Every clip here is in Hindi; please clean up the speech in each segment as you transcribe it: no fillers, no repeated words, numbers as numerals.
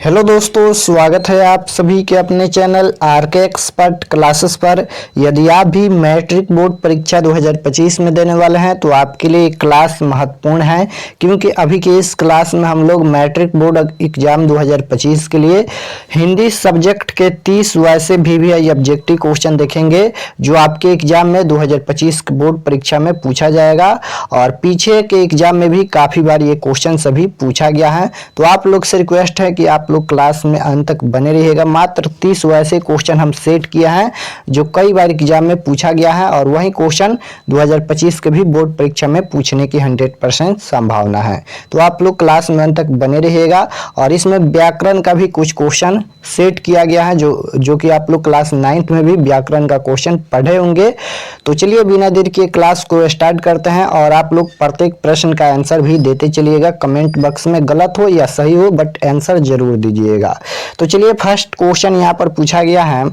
हेलो दोस्तों, स्वागत है आप सभी के अपने चैनल आरके एक्सपर्ट क्लासेस पर। यदि आप भी मैट्रिक बोर्ड परीक्षा 2025 में देने वाले हैं तो आपके लिए क्लास महत्वपूर्ण है, क्योंकि अभी के इस क्लास में हम लोग मैट्रिक बोर्ड एग्जाम 2025 के लिए हिंदी सब्जेक्ट के 30 वैसे VVI ऑब्जेक्टिव क्वेश्चन देखेंगे जो आपके एग्जाम में 2025 बोर्ड परीक्षा में पूछा जाएगा। और पीछे के एग्जाम में भी काफ़ी बार ये क्वेश्चन सभी पूछा गया है, तो आप लोग से रिक्वेस्ट है कि आप लोग क्लास में अंत तक बने रहिएगा। मात्र 30 वैसे क्वेश्चन हम सेट किया है जो कई बार एग्जाम में पूछा गया है, और वही क्वेश्चन 2025 के भी बोर्ड परीक्षा में पूछने की 100% संभावना है। तो आप लोग क्लास में अंत तक बने रहिएगा। और इसमें व्याकरण का भी कुछ क्वेश्चन सेट किया गया है जो कि आप लोग क्लास 9th में भी व्याकरण का क्वेश्चन पढ़े होंगे। तो चलिए बिना देर के क्लास को स्टार्ट करते हैं, और आप लोग प्रत्येक प्रश्न का आंसर भी देते चलिएगा। कमेंट बॉक्स में गलत हो या सही हो बट आंसर जरूर दीजिएगा। तो चलिए फर्स्ट क्वेश्चन यहाँ पर पूछा गया है।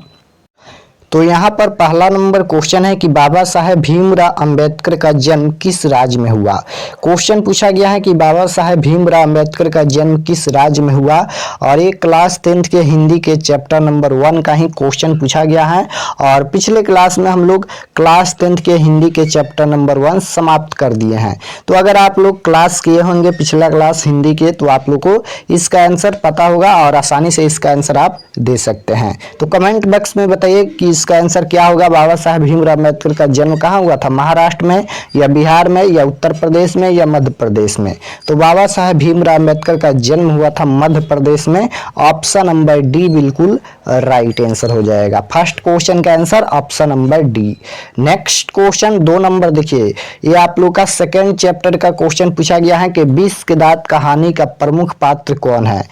तो यहाँ पर पहला नंबर क्वेश्चन है कि बाबा साहेब भीमराव अंबेडकर का जन्म किस राज्य में हुआ। क्वेश्चन पूछा गया है कि बाबा साहेब भीमराव अंबेडकर का जन्म किस राज्य में हुआ, और ये क्लास 10th के हिंदी के चैप्टर नंबर 1 का ही क्वेश्चन पूछा गया है। और पिछले क्लास में हम लोग क्लास 10th के हिंदी के चैप्टर नंबर 1 समाप्त कर दिए हैं। तो अगर आप लोग क्लास किए होंगे पिछला क्लास हिंदी के, तो आप लोग को इसका आंसर पता होगा और आसानी से इसका आंसर आप दे सकते हैं। तो कमेंट बॉक्स में बताइए कि इसका आंसर क्या होगा। बाबा साहेब भीमराव अम्बेडकर का जन्म कहाँ हुआ था, महाराष्ट्र में या बिहार में या उत्तर प्रदेश में या मध्य प्रदेश में। तो बाबा साहेब भीमराव अम्बेडकर का जन्म हुआ था मध्य प्रदेश में। ऑप्शन नंबर डी बिल्कुल राइट आंसर हो जाएगा। फर्स्ट क्वेश्चन का answer option number D. Next question 2 number देखिए, ये आप लोग का सेकेंड चैप्टर का क्वेश्चन पूछा गया है कि 20 के दांत कहानी का प्रमुख पात्र कौन है।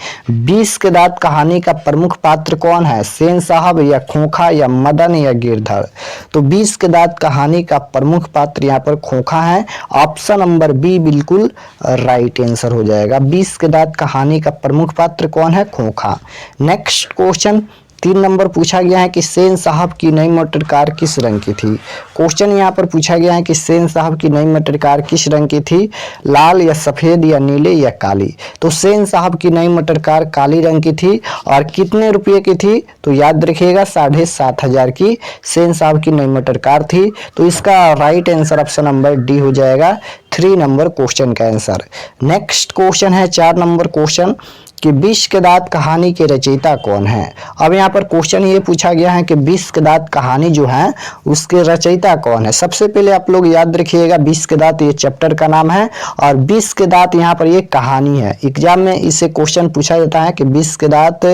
20 के दांत कहानी का प्रमुख पात्र कौन है, सेन साहब या खोखा या मदन या गिरधर। तो 20 के दांत कहानी का प्रमुख पात्र यहाँ पर खोखा है। ऑप्शन नंबर बी बिल्कुल राइट आंसर हो जाएगा। 20 के दांत कहानी का प्रमुख पात्र कौन है, खोखा। नेक्स्ट क्वेश्चन 3 नंबर पूछा गया है कि सेन साहब की नई मोटर कार किस रंग की थी। क्वेश्चन यहाँ पर पूछा गया है कि सेन साहब की नई मोटर कार किस रंग की थी, लाल या सफेद या नीले या काली। तो सेन साहब की नई मोटर कार काली रंग की थी। और कितने रुपये की थी, तो याद रखिएगा 7,500 की सेन साहब की नई मोटर कार थी। तो इसका right answer option number D हो जाएगा 3 नंबर क्वेश्चन का आंसर। नेक्स्ट क्वेश्चन है 4 नंबर क्वेश्चन कि 20 के दांत कहानी के रचयिता कौन है। अब यहाँ पर क्वेश्चन ये पूछा गया है कि 20 के दांत कहानी जो है उसके रचयिता कौन है। सबसे पहले आप लोग याद रखिएगा 20 के दांत ये चैप्टर का नाम है, और 20 के दांत यहाँ पर ये कहानी है। एग्जाम में इससे क्वेश्चन पूछा जाता है कि 20 के दांत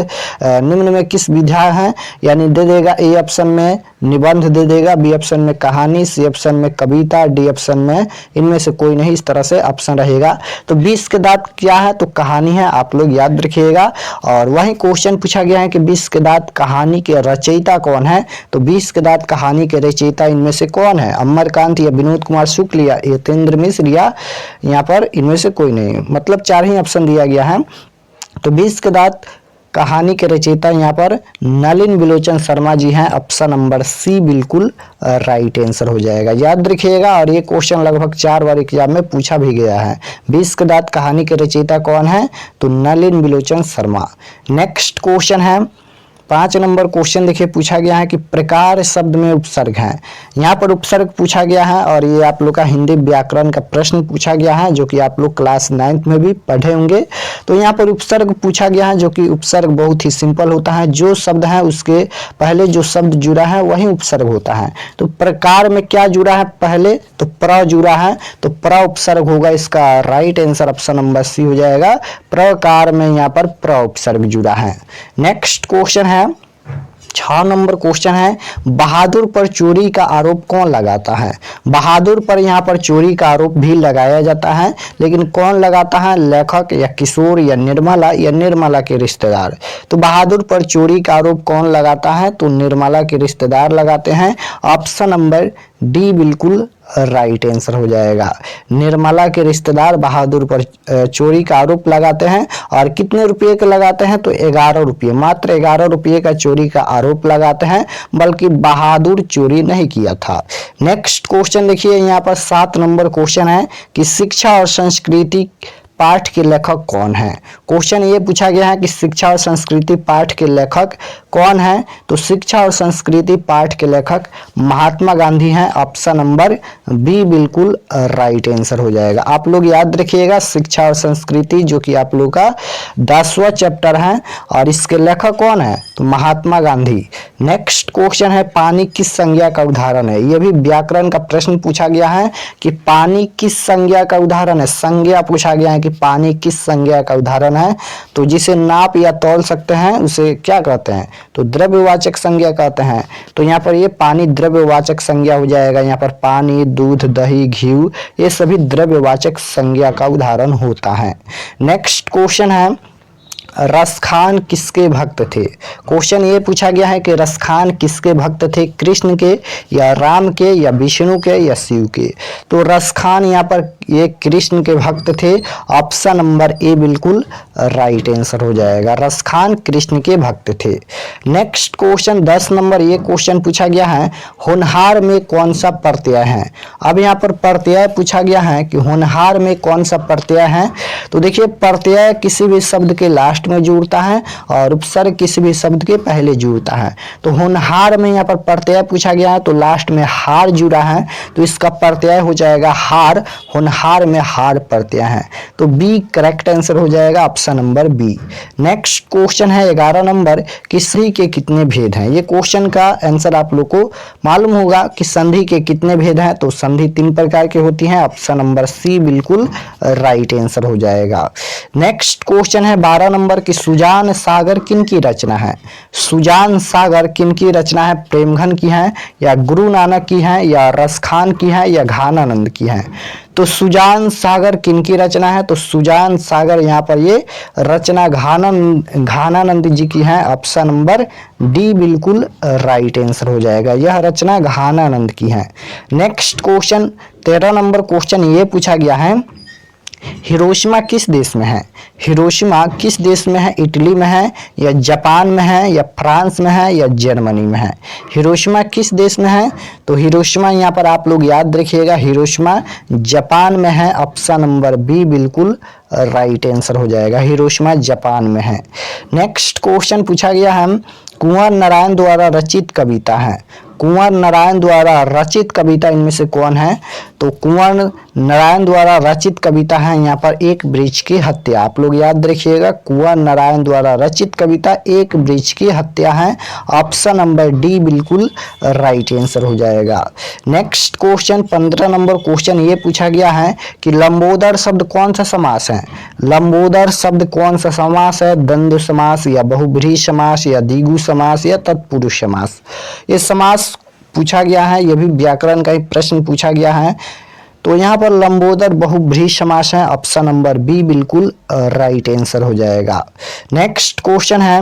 निम्न में किस विधा है, यानी दे देगा ए ऑप्शन में निबंध दे देगा, बी ऑप्शन में कहानी, सी ऑप्शन में कविता, डी ऑप्शन में इनमें से कोई नहीं, इस तरह से ऑप्शन रहेगा। तो 20 के दांत क्या है, तो कहानी है, आप लोग याद रखिएगा। और वही क्वेश्चन पूछा गया है कि 20 के दांत कहानी के रचयिता कौन है। तो 20 के दांत कहानी के रचयिता इनमें से कौन है, अमरकांत या विनोद कुमार शुक्ल या यतेंद्र मिश्र या यहाँ पर इनमें से कोई नहीं, मतलब 4 ही ऑप्शन दिया गया है। तो 20 के दांत कहानी के रचयिता यहाँ पर नलिन विलोचन शर्मा जी हैं। ऑप्शन नंबर सी बिल्कुल राइट आंसर हो जाएगा, याद रखिएगा। और ये क्वेश्चन लगभग 4 बार एग्जाम में पूछा भी गया है। 20 के दांत कहानी के रचयिता कौन है, तो नलिन विलोचन शर्मा। नेक्स्ट क्वेश्चन है 5 नंबर क्वेश्चन देखिए, पूछा गया है कि प्रकार शब्द में उपसर्ग है। यहाँ पर उपसर्ग पूछा गया है, और ये आप लोग का हिंदी व्याकरण का प्रश्न पूछा गया है जो कि आप लोग क्लास 9th में भी पढ़े होंगे। तो यहाँ पर उपसर्ग पूछा गया है, जो कि उपसर्ग बहुत ही सिंपल होता है। जो शब्द है उसके पहले जो शब्द जुड़ा है वही उपसर्ग होता है। तो प्रकार में क्या जुड़ा है, पहले तो प्र जुड़ा है, तो प्र उपसर्ग होगा। इसका right answer option number C हो जाएगा। प्रकार में यहाँ पर प्र उपसर्ग जुड़ा है। नेक्स्ट क्वेश्चन है 6 नंबर क्वेश्चन है, बहादुर पर चोरी का आरोप कौन लगाता है। बहादुर पर यहाँ पर चोरी का आरोप भी लगाया जाता है, लेकिन कौन लगाता है, लेखक या किशोर या निर्मला के रिश्तेदार। तो बहादुर पर चोरी का आरोप कौन लगाता है, तो निर्मला के रिश्तेदार लगाते हैं। ऑप्शन नंबर डी बिल्कुल राइट आंसर हो जाएगा। निर्मला के रिश्तेदार बहादुर पर चोरी का आरोप लगाते हैं। और कितने रुपये का लगाते हैं, तो 11 रुपये, मात्र 11 रुपये का चोरी का आरोप लगाते हैं, बल्कि बहादुर चोरी नहीं किया था। नेक्स्ट क्वेश्चन देखिए, यहाँ पर 7 नंबर क्वेश्चन है कि शिक्षा और संस्कृति पाठ के लेखक कौन है? क्वेश्चन ये पूछा गया है कि शिक्षा और संस्कृति पाठ के लेखक कौन है? तो शिक्षा और संस्कृति पाठ के लेखक महात्मा गांधी हैं। ऑप्शन नंबर बी बिल्कुल राइट आंसर हो जाएगा। आप लोग याद रखिएगा, शिक्षा और संस्कृति जो कि आप लोग का 10वां चैप्टर है और इसके लेखक कौन है? तो महात्मा गांधी। नेक्स्ट क्वेश्चन है पानी किस संज्ञा का उदाहरण है? यह भी व्याकरण का प्रश्न पूछा गया है कि पानी किस संज्ञा का उदाहरण है। संज्ञा पूछा गया है कि पानी किस संज्ञा का उदाहरण है। तो जिसे नाप या तौल सकते हैं उसे क्या कहते हैं? तो द्रव्यवाचक संज्ञा कहते हैं। तो यहाँ पर ये पानी द्रव्यवाचक संज्ञा हो जाएगा। यहाँ पर पानी, दूध, दही, घी ये सभी द्रव्यवाचक संज्ञा का उदाहरण होता है। नेक्स्ट क्वेश्चन है रसखान किसके भक्त थे? क्वेश्चन ये पूछा गया है कि रसखान किसके भक्त थे? कृष्ण के या राम के या विष्णु के या शिव के? तो रसखान यहाँ पर ये कृष्ण के भक्त थे। ऑप्शन नंबर ए बिल्कुल राइट आंसर हो जाएगा। रसखान कृष्ण के भक्त थे। नेक्स्ट क्वेश्चन 10 नंबर ये क्वेश्चन पूछा गया है होनहार में कौन सा प्रत्यय है? अब यहाँ पर प्रत्यय पूछा गया है कि होनहार में कौन सा प्रत्यय है। तो देखिए प्रत्यय किसी भी शब्द के लास्ट में जुड़ता है और उपसर्ग किसी भी शब्द के पहले जुड़ता है। तो होनहार में यहाँ पर प्रत्यय पूछा गया है तो लास्ट में हार जुड़ा है तो इसका प्रत्यय हो जाएगा हार। होनहार में हार प्रत्यय है तो बी करेक्ट आंसर हो जाएगा। Option number B. Next question है 11 नंबर कि संधि के कितने भेद हैं? ये क्वेश्चन का आंसर आप लोग को मालूम होगा कि संधि के कितने भेद हैं। तो संधि 3 प्रकार की होती हैं। ऑप्शन नंबर सी बिल्कुल राइट आंसर हो जाएगा। नेक्स्ट क्वेश्चन है 12 नंबर कि सुजान सागर किनकी रचना है? सुजान सागर किनकी रचना है? प्रेमघन की है या गुरु नानक की है या रसखान की है या घानानंद की है? तो सुजान सागर किनकी रचना है? तो सुजान सागर यहाँ पर ये रचना घानानंद जी की है। ऑप्शन नंबर डी बिल्कुल राइट आंसर हो जाएगा। यह रचना घानानंद की है। नेक्स्ट क्वेश्चन 13 नंबर क्वेश्चन ये पूछा गया है हिरोशिमा किस देश में है? हिरोशिमा किस देश में है? इटली में है या जापान में है या फ्रांस में है या जर्मनी में है? हिरोशिमा किस देश में है? तो हिरोशिमा यहाँ पर आप लोग याद रखिएगा हिरोशिमा जापान में है। ऑप्शन नंबर बी बिल्कुल राइट आंसर हो जाएगा। हिरोशिमा जापान में है। नेक्स्ट क्वेश्चन पूछा गया है कुंवर नारायण द्वारा रचित कविता है। कुंवर नारायण द्वारा रचित कविता इनमें से कौन है? तो कुंवर नारायण द्वारा रचित कविता है यहाँ पर एक वृक्ष की हत्या। आप लोग याद रखिएगा कुंवर नारायण द्वारा रचित कविता एक वृक्ष की हत्या है। ऑप्शन नंबर डी बिल्कुल राइट आंसर हो जाएगा। नेक्स्ट क्वेश्चन 15 नंबर क्वेश्चन ये पूछा गया है कि लंबोदर शब्द कौन सा समास है? लंबोदर शब्द कौन सा समास है? द्वंद्व समास या बहुब्रीहि समास या द्विगु समास या तत्पुरुष समास? ये समास पूछा गया है। यह भी व्याकरण का ही प्रश्न पूछा गया है। तो यहाँ पर लंबोदर बहुब्रीहि समास है। ऑप्शन नंबर बी बिल्कुल राइट आंसर हो जाएगा। नेक्स्ट क्वेश्चन है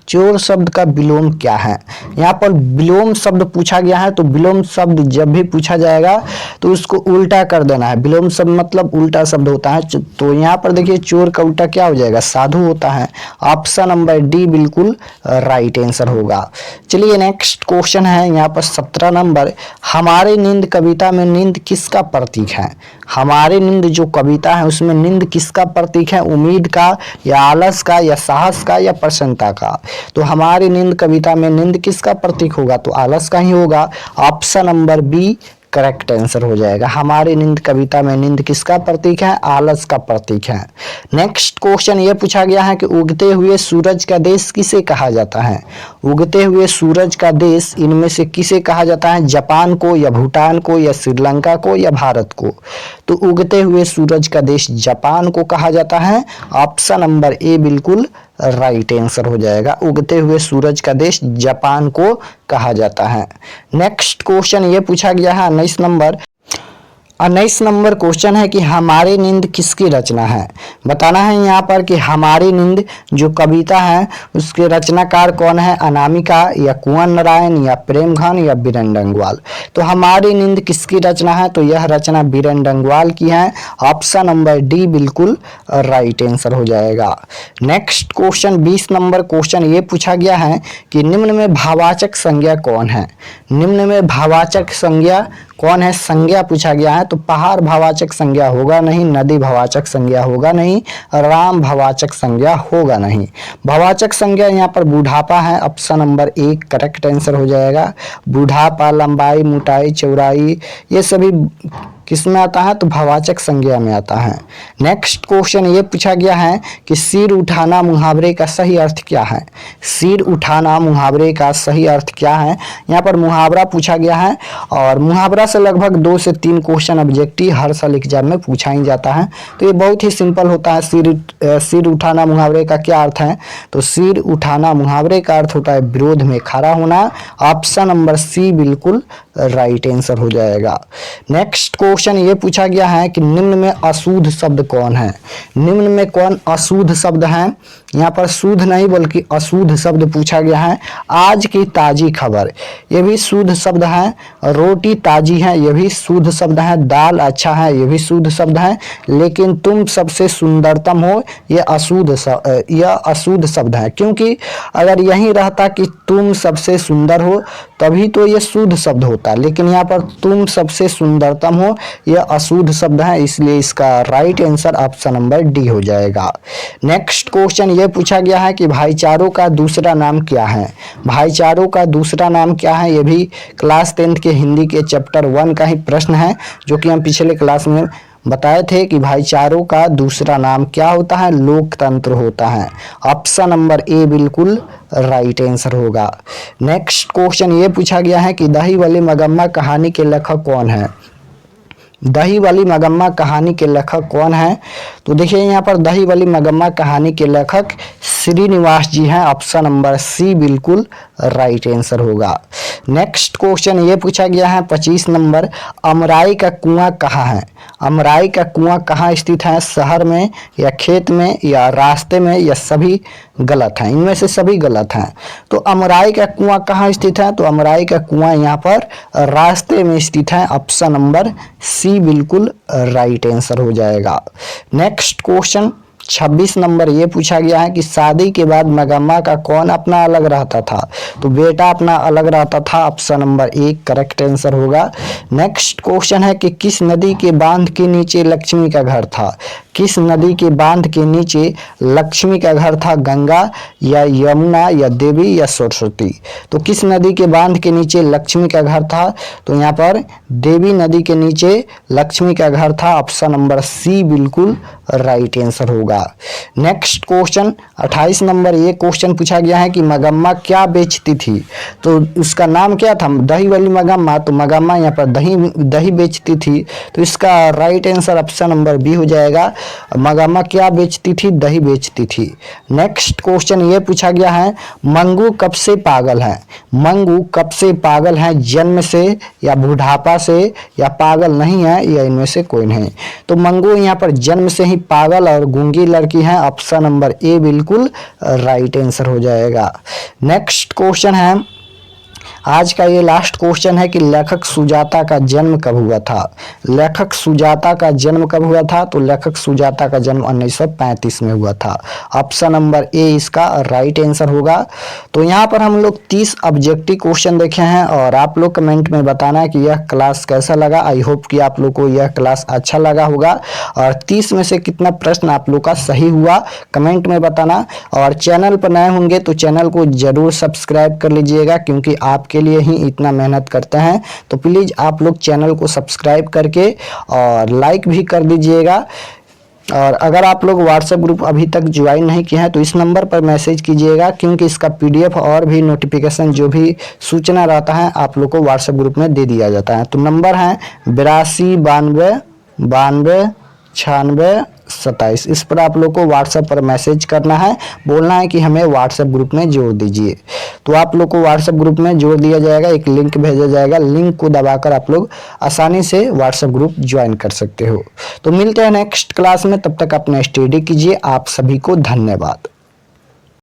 चोर शब्द का विलोम क्या है? यहाँ पर विलोम शब्द पूछा गया है। तो विलोम शब्द जब भी पूछा जाएगा तो उसको उल्टा कर देना है। विलोम शब्द मतलब उल्टा शब्द होता है। तो यहाँ पर देखिए चोर का उल्टा क्या हो जाएगा? साधु होता है। ऑप्शन नंबर डी बिल्कुल राइट आंसर होगा। चलिए नेक्स्ट क्वेश्चन है यहाँ पर 17 नंबर हमारे नींद कविता में नींद किसका प्रतीक है? हमारे नींद जो कविता है उसमें नींद किसका प्रतीक है? उम्मीद का या आलस का या साहस का या प्रसन्नता का? तो हमारी नींद कविता में नींद किसका प्रतीक होगा? तो आलस का ही होगा। Option number B correct answer हो जाएगा। हमारी नींद कविता में नींद किसका प्रतीक है? आलस का प्रतीक है। नेक्स्ट क्वेश्चन ये पूछा गया है कि उगते हुए सूरज का देश किसे कहा जाता है? उगते हुए सूरज का देश इनमें से किसे कहा जाता है? जापान को या भूटान को या श्रीलंका को या भारत को? तो उगते हुए सूरज का देश जापान को कहा जाता है। ऑप्शन नंबर ए बिल्कुल राइट आंसर हो जाएगा। उगते हुए सूरज का देश जापान को कहा जाता है। नेक्स्ट क्वेश्चन ये पूछा गया है 19 नंबर 19 नंबर क्वेश्चन है कि हमारी नींद किसकी रचना है? बताना है यहाँ पर कि हमारी नींद जो कविता है उसके रचनाकार कौन है? अनामिका या कुंवर नारायण या प्रेमघन या बीरेन डंगवाल? तो हमारी नींद किसकी रचना है? तो यह रचना बीरेन डंगवाल की है। ऑप्शन नंबर डी बिल्कुल राइट आंसर हो जाएगा। नेक्स्ट क्वेश्चन 20 नंबर क्वेश्चन ये पूछा गया है कि निम्न में भावाचक संज्ञा कौन है? निम्न में भावाचक संज्ञा कौन है, संज्ञा पूछा गया है। तो पहाड़ भाववाचक संज्ञा होगा नहीं, नदी भाववाचक संज्ञा होगा नहीं, राम भाववाचक संज्ञा होगा नहीं। भाववाचक संज्ञा यहाँ पर बुढ़ापा है, ऑप्शन नंबर 1 करेक्ट आंसर हो जाएगा। बुढ़ापा, लंबाई, मोटाई, चौड़ाई, ये सभी किस में आता है, तो भाववाचक संज्ञा में आता है। नेक्स्ट क्वेश्चन ये पूछा गया है कि सिर उठाना मुहावरे का सही अर्थ क्या है। सिर उठाना मुहावरे का सही अर्थ क्या है। यहाँ पर मुहावरा पूछा गया है और मुहावरा से लगभग 2 से 3 क्वेश्चन ऑब्जेक्टिव हर साल एग्जाम में पूछा ही जाता है। तो ये बहुत ही सिंपल होता है। सिर उठाना मुहावरे का क्या अर्थ है, तो सिर उठाना मुहावरे का अर्थ होता है विरोध में खड़ा होना। ऑप्शन नंबर सी बिल्कुल राइट आंसर हो जाएगा। नेक्स्ट क्वेश्चन ये पूछा गया है कि निम्न में अशुद्ध शब्द कौन है। निम्न में कौन अशुद्ध शब्द है। यहाँ पर शुद्ध नहीं बल्कि अशुद्ध शब्द पूछा गया है। आज की ताजी खबर, ये भी शुद्ध शब्द है। रोटी ताजी है, ये भी शुद्ध शब्द है। दाल अच्छा है, ये भी शुद्ध शब्द है। लेकिन तुम सबसे सुंदरतम हो, ये अशुद्ध शब्द है। क्योंकि अगर यही रहता कि तुम सबसे सुंदर हो तभी तो ये शुद्ध शब्द होता, लेकिन यहाँ पर तुम सबसे सुंदरतम हो, यह अशुद्ध शब्द है। इसलिए इसका right answer option number D हो जाएगा। नेक्स्ट क्वेश्चन ये पूछा गया है कि भाईचारों का दूसरा नाम क्या है। भाईचारों का दूसरा नाम क्या है, ये भी क्लास 10th के हिंदी के चैप्टर 1 का ही प्रश्न है, जो कि हम पिछले क्लास में बताए थे कि भाईचारों का दूसरा नाम क्या होता है, लोकतंत्र होता है। ऑप्शन नंबर ए बिल्कुल राइट आंसर होगा। नेक्स्ट क्वेश्चन ये पूछा गया है कि दही वाली मगम्मा कहानी के लेखक कौन है। दही वाली मगम्मा कहानी के लेखक कौन है, तो देखिए यहाँ पर दही वाली मगम्मा कहानी के लेखक श्रीनिवास जी हैं। ऑप्शन नंबर सी बिल्कुल राइट आंसर होगा। नेक्स्ट क्वेश्चन ये पूछा गया है 25 नंबर, अमराई का कुआं कहाँ है। अमराई का कुआं कहाँ स्थित है, शहर में या खेत में या रास्ते में, या सभी गलत हैं, इनमें से सभी गलत हैं। तो अमराई का कुआं कहाँ स्थित है, तो अमराई का कुआं यहाँ पर रास्ते में स्थित है। ऑप्शन नंबर सी बिल्कुल राइट आंसर हो जाएगा। नेक्स्ट क्वेश्चन 26 नंबर ये पूछा गया है कि शादी के बाद मगम्मा का कौन अपना अलग रहता था, तो बेटा अपना अलग रहता था। ऑप्शन नंबर 1 करेक्ट आंसर होगा। नेक्स्ट क्वेश्चन है कि किस नदी के बांध के नीचे लक्ष्मी का घर था। किस नदी के बांध के नीचे लक्ष्मी का घर था, गंगा या यमुना या देवी या सरस्वती। तो किस नदी के बांध के नीचे लक्ष्मी का घर था, तो यहाँ पर देवी नदी के नीचे लक्ष्मी का घर था। ऑप्शन नंबर सी बिल्कुल राइट आंसर होगा। नेक्स्ट क्वेश्चन 28 नंबर ये क्वेश्चन पूछा गया है कि मगम्मा क्या बेचती थी, तो उसका नाम क्या था, दही वाली मगम्मा। तो मगम्मा यहाँ पर दही बेचती थी, तो इसका right answer option number B हो जाएगा। मगम्मा क्या बेचती थी, दही बेचती थी। नेक्स्ट क्वेश्चन ये पूछा गया है मंगू कब से पागल है। मंगू कब से पागल है, जन्म से या बुढ़ापा से या पागल नहीं है, या इनमें से कोई नहीं। तो मंगू यहाँ पर जन्म से ही पागल और गूंगी लड़की है। ऑप्शन नंबर ए बिल्कुल राइट आंसर हो जाएगा। नेक्स्ट क्वेश्चन है, आज का ये लास्ट क्वेश्चन है कि लेखक सुजाता का जन्म कब हुआ था। लेखक सुजाता का जन्म कब हुआ था, तो लेखक सुजाता का जन्म 1935 में हुआ था। ऑप्शन नंबर ए इसका राइट आंसर होगा। तो यहाँ पर हम लोग 30 ऑब्जेक्टिव क्वेश्चन देखे हैं और आप लोग कमेंट में बताना है कि यह क्लास कैसा लगा। आई होप कि आप लोग को यह क्लास अच्छा लगा होगा और 30 में से कितना प्रश्न आप लोग का सही हुआ कमेंट में बताना। और चैनल पर नए होंगे तो चैनल को जरूर सब्सक्राइब कर लीजिएगा, क्योंकि आप के लिए ही इतना मेहनत करते हैं। तो प्लीज आप लोग चैनल को सब्सक्राइब करके और लाइक भी कर दीजिएगा। और अगर आप लोग व्हाट्सएप ग्रुप अभी तक ज्वाइन नहीं किए हैं तो इस नंबर पर मैसेज कीजिएगा, क्योंकि इसका पीडीएफ और भी नोटिफिकेशन जो भी सूचना रहता है आप लोग को व्हाट्सएप ग्रुप में दे दिया जाता है। तो नंबर है 82 92 92 96 27। इस पर आप लोग को व्हाट्सएप पर मैसेज करना है, बोलना है कि हमें व्हाट्सएप ग्रुप में जोड़ दीजिए। तो आप लोग को व्हाट्सएप ग्रुप में जोड़ दिया जाएगा, एक लिंक भेजा जाएगा। लिंक को दबाकर आप लोग आसानी से व्हाट्सएप ग्रुप ज्वाइन कर सकते हो। तो मिलते हैं नेक्स्ट क्लास में, तब तक अपना स्टडी कीजिए। आप सभी को धन्यवाद।